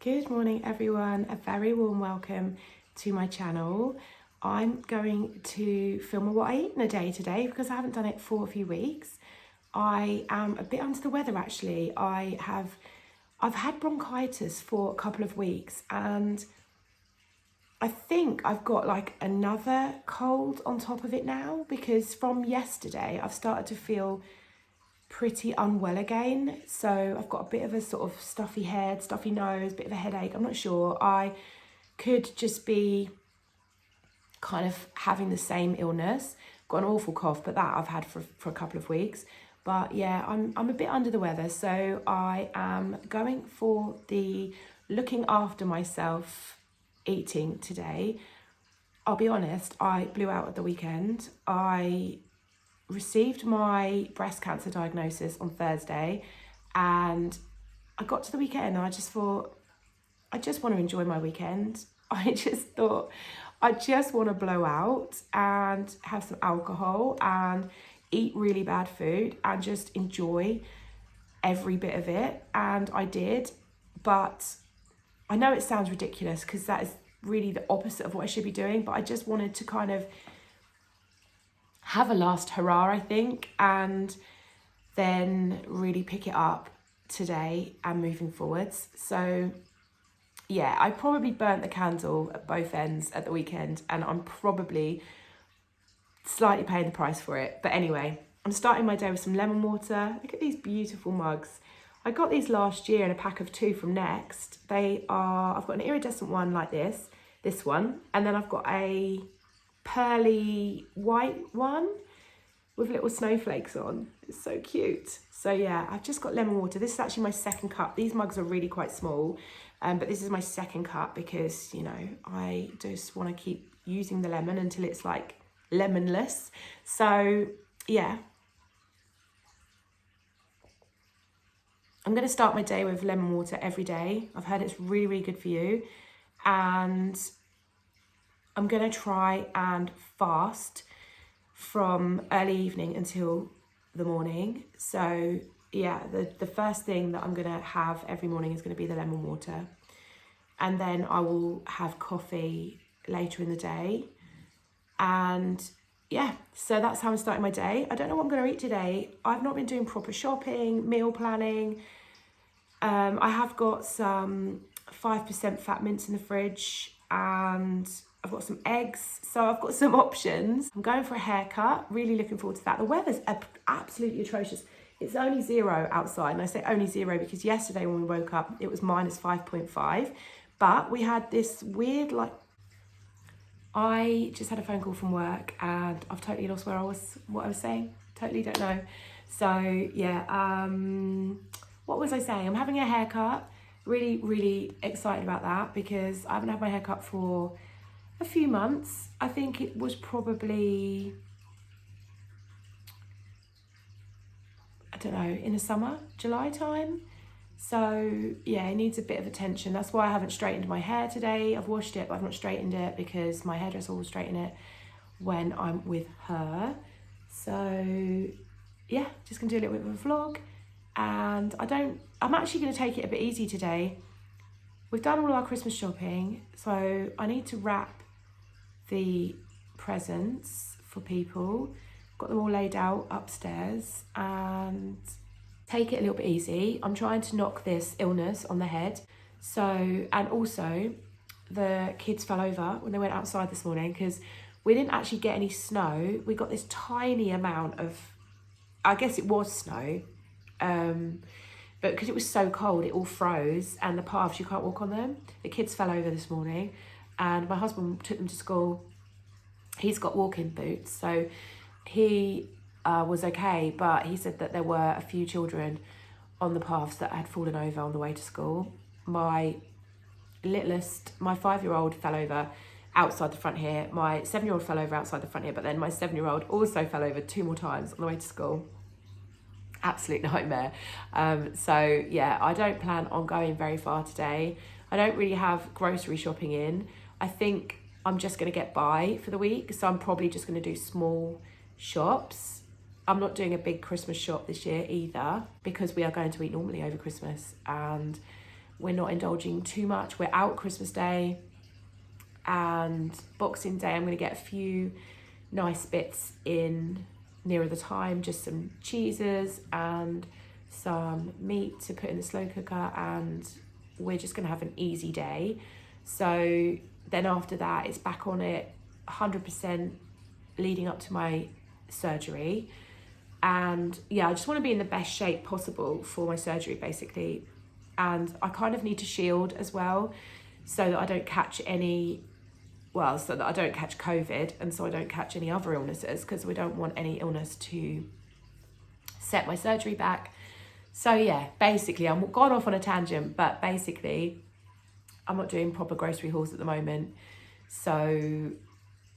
Good morning everyone, a very warm welcome to my channel. I'm going to film what I eat in a day today because I haven't done it for a few weeks. I am a bit under the weather actually. I've had bronchitis for a couple of weeks and I think I've got like another cold on top of it now because from yesterday I've started to feel pretty unwell again. So I've got a bit of a sort of stuffy head, stuffy nose, bit of a headache. I'm not sure. I could just be kind of having the same illness. Got an awful cough, but that I've had for a couple of weeks. But yeah, I'm a bit under the weather. So I am going for the looking after myself eating today. I'll be honest, I blew out at the weekend. I received my breast cancer diagnosis on Thursday and I got to the weekend and I just thought, I just want to enjoy my weekend. I just thought, I just want to blow out and have some alcohol and eat really bad food and just enjoy every bit of it. And I did, but I know it sounds ridiculous because that is really the opposite of what I should be doing, but I just wanted to kind of have a last hurrah, I think, and then really pick it up today and moving forwards. So yeah, I probably burnt the candle at both ends at the weekend and I'm probably slightly paying the price for it. But anyway, I'm starting my day with some lemon water. Look at these beautiful mugs. I got these last year in a pack of 2 from Next. I've got an iridescent one like this one, and then I've got a pearly white one with little snowflakes on. It's so cute. So yeah, I've just got lemon water. This is actually my second cup. These mugs are really quite small, but this is my second cup because, you know, I just want to keep using the lemon until it's like lemonless. So yeah, I'm going to start my day with lemon water every day. I've heard it's really, really good for you. And I'm going to try and fast from early evening until the morning. So yeah, the first thing that I'm going to have every morning is going to be the lemon water. And then I will have coffee later in the day. And yeah, so that's how I'm starting my day. I don't know what I'm going to eat today. I've not been doing proper shopping, meal planning. I have got some 5% fat mince in the fridge and I've got some eggs, so I've got some options. I'm going for a haircut, really looking forward to that. The weather's absolutely atrocious. It's only 0 outside, and I say only 0 because yesterday when we woke up, it was minus 5.5. But we had this weird, I just had a phone call from work and I've totally lost what I was saying. Totally don't know. So yeah, what was I saying? I'm having a haircut. Really, really excited about that because I haven't had my haircut for a few months. I think it was probably, I don't know, in the summer, July time. So yeah, it needs a bit of attention. That's why I haven't straightened my hair today. I've washed it, but I've not straightened it because my hairdresser will straighten it when I'm with her. So yeah, just gonna do a little bit of a vlog. And I'm actually gonna take it a bit easy today. We've done all of our Christmas shopping, so I need to wrap the presents for people. Got them all laid out upstairs and take it a little bit easy. I'm trying to knock this illness on the head. So, and also the kids fell over when they went outside this morning because we didn't actually get any snow. We got this tiny amount of, I guess it was snow, but because it was so cold, it all froze and the paths, you can't walk on them. The kids fell over this morning and my husband took them to school. He's got walking boots, so he was okay, but he said that there were a few children on the paths that had fallen over on the way to school. My littlest, my 5-year-old fell over outside the front here. My 7-year-old fell over outside the front here, but then my 7-year-old also fell over 2 more times on the way to school. Absolute nightmare. So yeah, I don't plan on going very far today. I don't really have grocery shopping in. I think I'm just going to get by for the week, so I'm probably just going to do small shops. I'm not doing a big Christmas shop this year either because we are going to eat normally over Christmas and we're not indulging too much. We're out Christmas Day and Boxing Day. I'm going to get a few nice bits in nearer the time, just some cheeses and some meat to put in the slow cooker, and we're just going to have an easy day. So then after that, it's back on it 100% leading up to my surgery. And yeah, I just want to be in the best shape possible for my surgery, basically. And I kind of need to shield as well, so that I don't catch so that I don't catch COVID, and so I don't catch any other illnesses, because we don't want any illness to set my surgery back. So yeah, basically, I'm gone off on a tangent, but basically, I'm not doing proper grocery hauls at the moment. So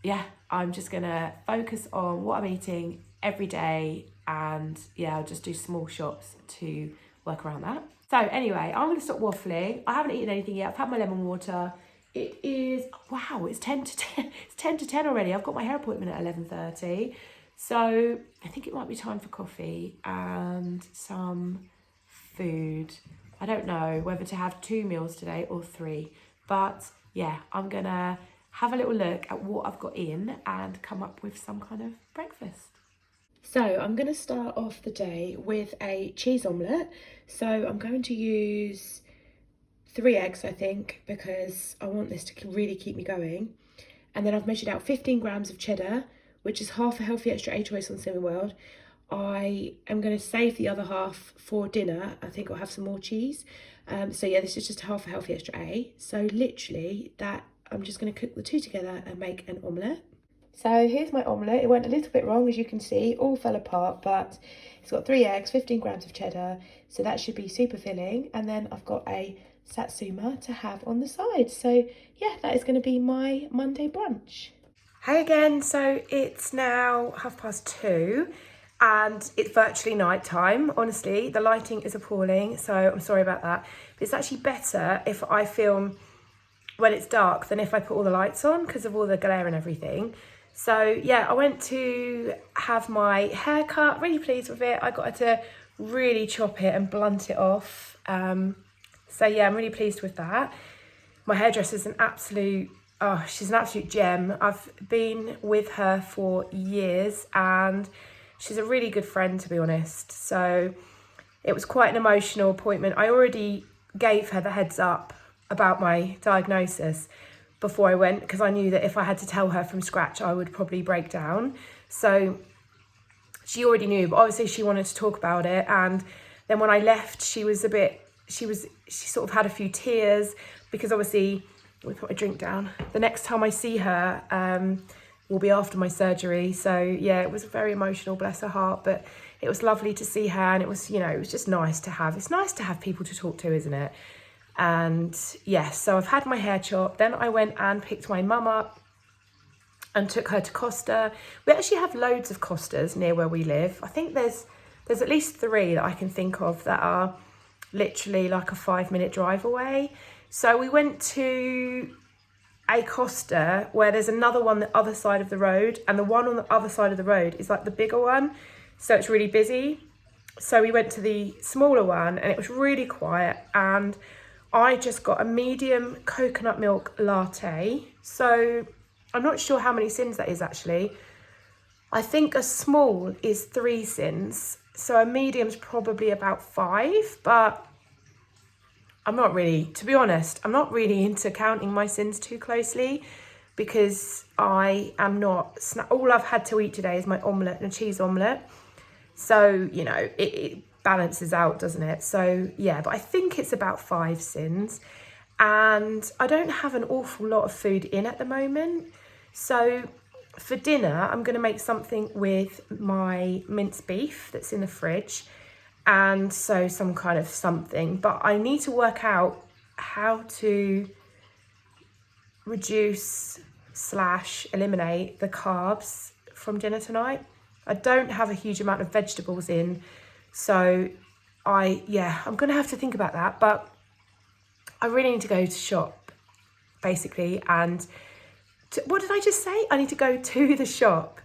yeah, I'm just gonna focus on what I'm eating every day, and yeah, I'll just do small shops to work around that. So anyway, I'm gonna stop waffling. I haven't eaten anything yet. I've had my lemon water. It is, wow, it's 10 to 10. It's 10 to 10 already. I've got my hair appointment at 11:30. So I think it might be time for coffee and some food. I don't know whether to have 2 meals today or 3. But yeah, I'm going to have a little look at what I've got in and come up with some kind of breakfast. So I'm going to start off the day with a cheese omelette. So I'm going to use 3 eggs, I think, because I want this to really keep me going. And then I've measured out 15 grams of cheddar, which is half a healthy extra A choice on Slimming World. I am going to save the other half for dinner. I think I'll have some more cheese. So yeah, this is just half a healthy extra A. So literally that, I'm just going to cook the two together and make an omelette. So here's my omelette. It went a little bit wrong, as you can see, all fell apart, but it's got 3 eggs, 15 grams of cheddar. So that should be super filling. And then I've got a satsuma to have on the side. So yeah, that is going to be my Monday brunch. Hey again, so it's now 2:30 and it's virtually night time. Honestly, the lighting is appalling, so I'm sorry about that. But it's actually better if I film when it's dark than if I put all the lights on, because of all the glare and everything. So yeah, I went to have my hair cut, really pleased with it. I got her to really chop it and blunt it off. So yeah, I'm really pleased with that. My hairdresser's she's an absolute gem. I've been with her for years and she's a really good friend, to be honest. So it was quite an emotional appointment. I already gave her the heads up about my diagnosis before I went, because I knew that if I had to tell her from scratch, I would probably break down. So she already knew, but obviously she wanted to talk about it. And then when I left, she sort of had a few tears, because obviously, let me put my drink down. The next time I see her will be after my surgery. So yeah, it was very emotional, bless her heart, but it was lovely to see her. And it was, it was just nice to have. It's nice to have people to talk to, isn't it? And yes, so I've had my hair chopped. Then I went and picked my mum up and took her to Costa. We actually have loads of Costas near where we live. I think there's at least 3 that I can think of that are literally like a 5-minute drive away. So we went to a Costa where there's another one the other side of the road, and the one on the other side of the road is like the bigger one, so it's really busy. So we went to the smaller one and it was really quiet, and I just got a medium coconut milk latte. So I'm not sure how many sins that is actually. I think a small is 3 sins, so a medium's probably about 5, but I'm not really, to be honest, I'm not really into counting my sins too closely, because I am not, all I've had to eat today is my omelette and a cheese omelette. So, it balances out, doesn't it? So yeah, but I think it's about 5 sins, and I don't have an awful lot of food in at the moment. So for dinner, I'm going to make something with my minced beef that's in the fridge, and so some kind of something, but I need to work out how to reduce / eliminate the carbs from dinner tonight. I don't have a huge amount of vegetables in, so I'm going to have to think about that, but I really need to go to shop, basically, and what did I just say? I need to go to the shop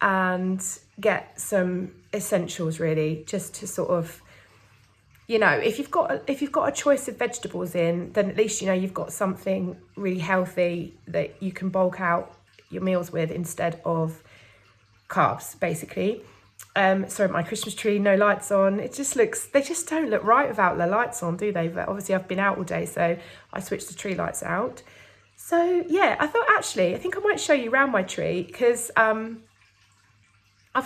and get some essentials, really, just to sort of you know, if you've got a choice of vegetables in, then at least, you know, you've got something really healthy that you can bulk out your meals with instead of carbs, basically. Sorry, my Christmas tree, no lights on. They just don't look right without the lights on, do they? But obviously I've been out all day, so I switched the tree lights out. So yeah, I thought actually, I think I might show you around my tree, because I've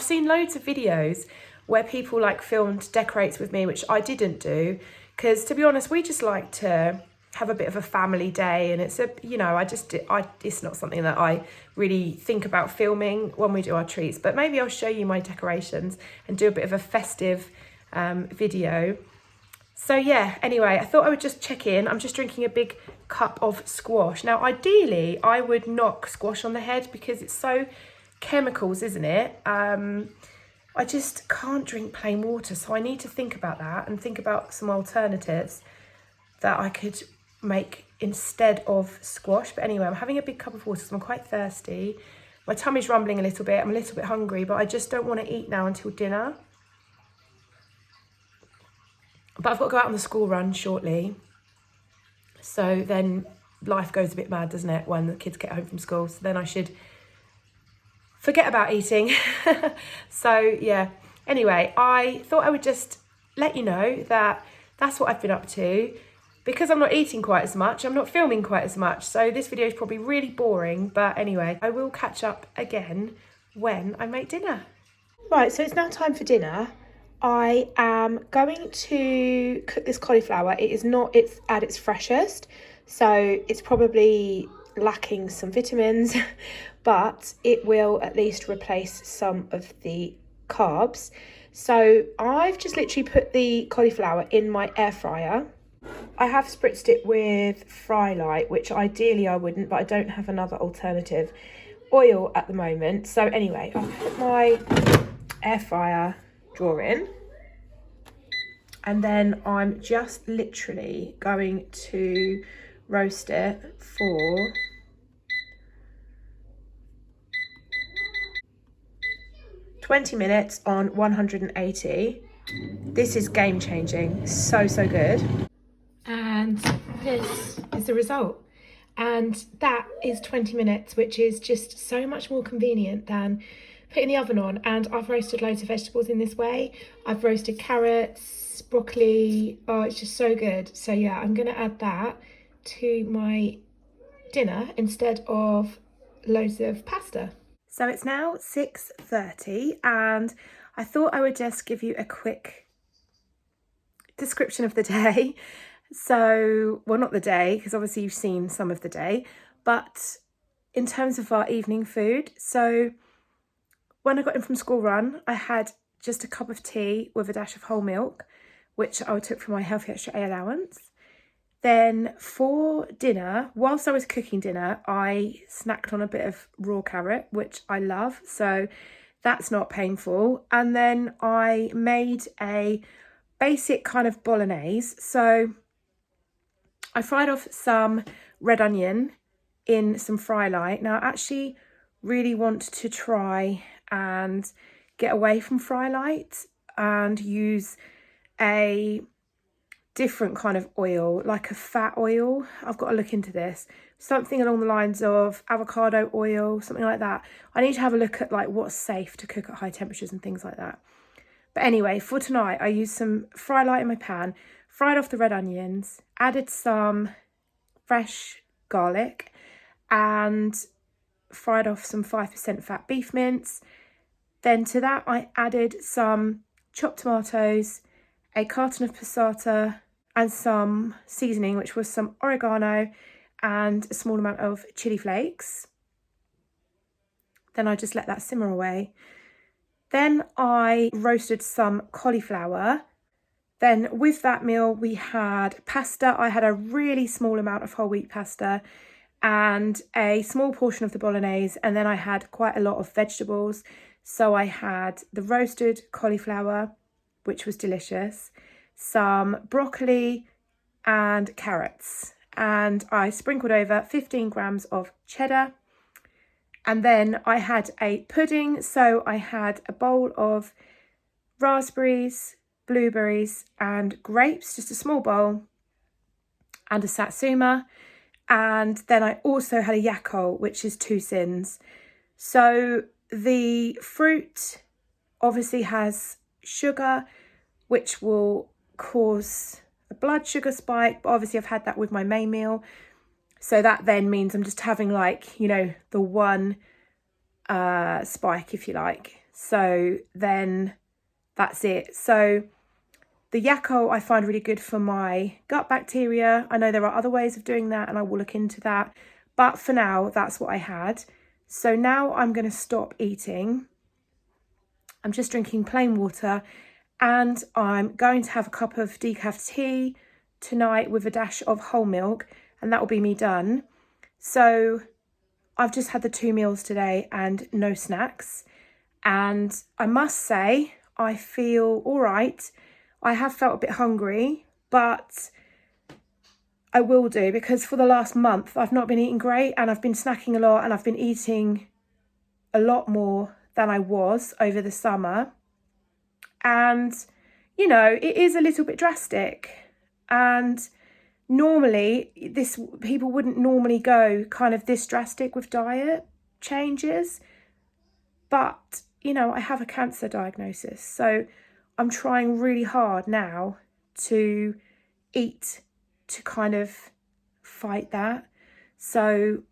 seen loads of videos where people like filmed decorates with me, which I didn't do, because to be honest, we just like to have a bit of a family day, and it's it's not something that I really think about filming when we do our treats. But maybe I'll show you my decorations and do a bit of a festive video. So yeah, anyway, I thought I would just check in. I'm just drinking a big cup of squash. Now, ideally, I would knock squash on the head because it's so chemicals, isn't it? I just can't drink plain water, so I need to think about that and think about some alternatives that I could make instead of squash. But anyway, I'm having a big cup of water, so I'm quite thirsty. My tummy's rumbling a little bit. I'm a little bit hungry, but I just don't want to eat now until dinner. But I've got to go out on the school run shortly. So then life goes a bit mad, doesn't it, when the kids get home from school? So then I should forget about eating. So yeah, anyway, I thought I would just let you know that that's what I've been up to. Because I'm not eating quite as much, I'm not filming quite as much, so this video is probably really boring, but anyway, I will catch up again when I make dinner. Right, so it's now time for dinner. I am going to cook this cauliflower. It's at its freshest, so it's probably lacking some vitamins, but it will at least replace some of the carbs. So I've just literally put the cauliflower in my air fryer. I have spritzed it with Fry Light, which ideally I wouldn't, but I don't have another alternative oil at the moment. So anyway, I'll put my air fryer drawer in, and then I'm just literally going to roast it for 20 minutes on 180. This is game changing, so good. And this is the result. And that is 20 minutes, which is just so much more convenient than putting the oven on. And I've roasted loads of vegetables in this way. I've roasted carrots, broccoli. Oh, it's just so good. So yeah, I'm going to add that to my dinner instead of loads of pasta. So it's now 6:30, and I thought I would just give you a quick description of the day. So, well, not the day, because obviously you've seen some of the day, but in terms of our evening food. So when I got in from school run, I had just a cup of tea with a dash of whole milk, which I took from my Healthy Extra A allowance. Then for dinner, whilst I was cooking dinner, I snacked on a bit of raw carrot, which I love, so that's not painful. And then I made a basic kind of bolognese. So I fried off some red onion in some Fry Light. Now I actually really want to try and get away from Fry Light and use a different kind of oil, like a fat oil. I've got to look into this. Something along the lines of avocado oil, something like that. I need to have a look at like what's safe to cook at high temperatures and things like that. But anyway, for tonight, I used some Fry Light in my pan, fried off the red onions, added some fresh garlic, and fried off some 5% fat beef mince. Then to that, I added some chopped tomatoes, a carton of passata, and some seasoning, which was some oregano and a small amount of chili flakes. Then I just let that simmer away. Then I roasted some cauliflower. Then with that meal, we had pasta. I had a really small amount of whole wheat pasta and a small portion of the bolognese. And then I had quite a lot of vegetables. So I had the roasted cauliflower, which was delicious, some broccoli and carrots. And I sprinkled over 15 grams of cheddar. And then I had a pudding. So I had a bowl of raspberries, blueberries and grapes, just a small bowl, and a satsuma. And then I also had a yakult, which is 2 sins. So the fruit obviously has sugar, which will cause a blood sugar spike. But obviously I've had that with my main meal. So that then means I'm just having like, you know, the one spike, if you like. So then that's it. So the yakult I find really good for my gut bacteria. I know there are other ways of doing that and I will look into that. But for now, that's what I had. So now I'm going to stop eating. I'm just drinking plain water and I'm going to have a cup of decaf tea tonight with a dash of whole milk, and that will be me done. So I've just had the 2 meals today and no snacks. And I must say, I feel all right. I have felt a bit hungry, but I will do, because for the last month, I've not been eating great and I've been snacking a lot and I've been eating a lot more than I was over the summer. And, you know, it is a little bit drastic. And normally people wouldn't normally go kind of this drastic with diet changes. But, you know, I have a cancer diagnosis. So I'm trying really hard now to eat to kind of fight that. So,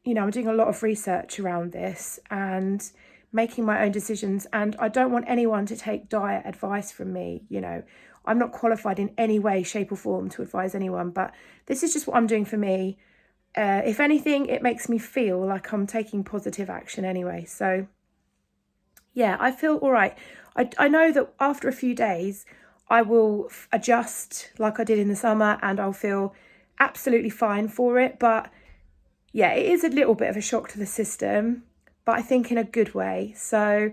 you know, I'm doing a lot of research around this and making my own decisions. And I don't want anyone to take diet advice from me. You know, I'm not qualified in any way, shape or form to advise anyone, but this is just what I'm doing for me. If anything, it makes me feel like I'm taking positive action anyway. So yeah, I feel all right. I know that after a few days, I will adjust like I did in the summer and I'll feel absolutely fine for it. But yeah, it is a little bit of a shock to the system, but I think in a good way. So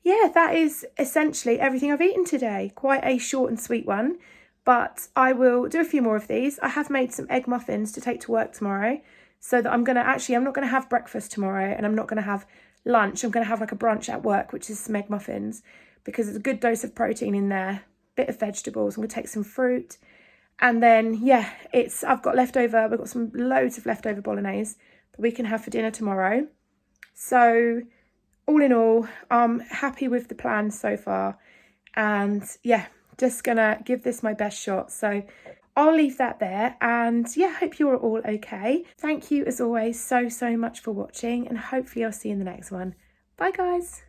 yeah, that is essentially everything I've eaten today. Quite a short and sweet one, but I will do a few more of these. I have made some egg muffins to take to work tomorrow, so that I'm not going to have breakfast tomorrow and I'm not going to have lunch. I'm going to have like a brunch at work, which is some egg muffins, because there's a good dose of protein in there, bit of vegetables. I'm going to take some fruit. And then, yeah, I've got leftover, we've got some loads of leftover bolognese that we can have for dinner tomorrow. So all in all, I'm happy with the plan so far. And yeah, just gonna give this my best shot. So I'll leave that there. And yeah, hope you're all okay. Thank you as always so much for watching, and hopefully I'll see you in the next one. Bye guys.